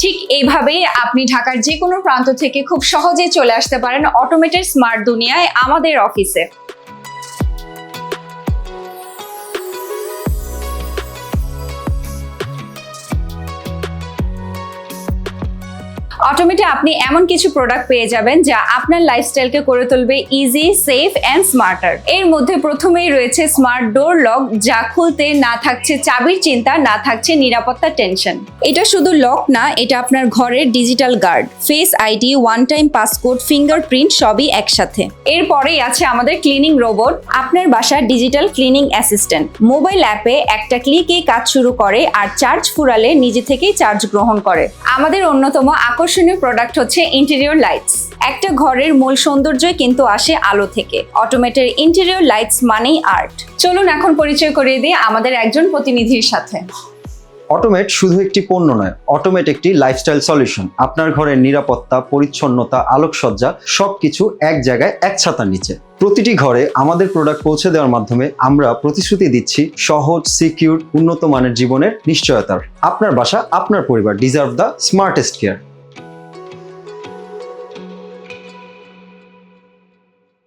ঠিক এইভাবেই আপনি ঢাকার যে কোনো প্রান্ত থেকে খুব সহজে চলে আসতে পারেন অটোমেটেড স্মার্ট দুনিয়ায় আমাদের অফিসে। অটোমেটে আপনি এমন কিছু প্রোডাক্ট পেয়ে যাবেন যা আপনার লাইফস্টাইলকে করে তুলবে ইজি, সেফ অ্যান্ড স্মার্টার। এর মধ্যে প্রথমেই রয়েছে স্মার্ট ডোর লক, যা খুলতে না থাকছে চাবির চিন্তা, না থাকছে নিরাপত্তার টেনশন। এটা শুধু লক না, এটা আপনার ঘরের digital guard, face ID, one time passcode, fingerprint সবই একসাথে। এরপরেই আছে আমাদের ক্লিনিং রোবট, আপনার বাসার ডিজিটাল ক্লিনিং অ্যাসিস্ট্যান্ট। মোবাইল অ্যাপে একটা ক্লিকেই কাজ শুরু করে আর চার্জ ফুরালে নিজে থেকেই চার্জ গ্রহণ করে। আমাদের অন্যতম আকর্ষণীয় প্রোডাক্ট হচ্ছে ইন্টেরিয়র লাইটস। একটা ঘরের মূল সৌন্দর্যই কিন্তু আসে আলো থেকে। অটোমেটেড ইন্টেরিয়র লাইটস মানেই আর্ট। চলুন এখন পরিচয় করিয়ে দিই আমাদের একজন প্রতিনিধির সাথে। অটোমেট শুধু একটি পণ্য নয়, অটোমেট একটি লাইফস্টাইল সলিউশন। আপনার ঘরের নিরাপত্তা, পরিচ্ছন্নতা, আলোকসজ্জা সবকিছু এক জায়গায়, এক ছাতার নিচে। প্রতিটি ঘরে আমাদের প্রোডাক্ট পৌঁছে দেওয়ার মাধ্যমে আমরা প্রতিশ্রুতি দিচ্ছি সহজ, সিকিউর, উন্নত মানের জীবনের নিশ্চয়তার। আপনার বাসা, আপনার পরিবার ডিজার্ভ দ্য স্মার্টেস্ট কেয়ার।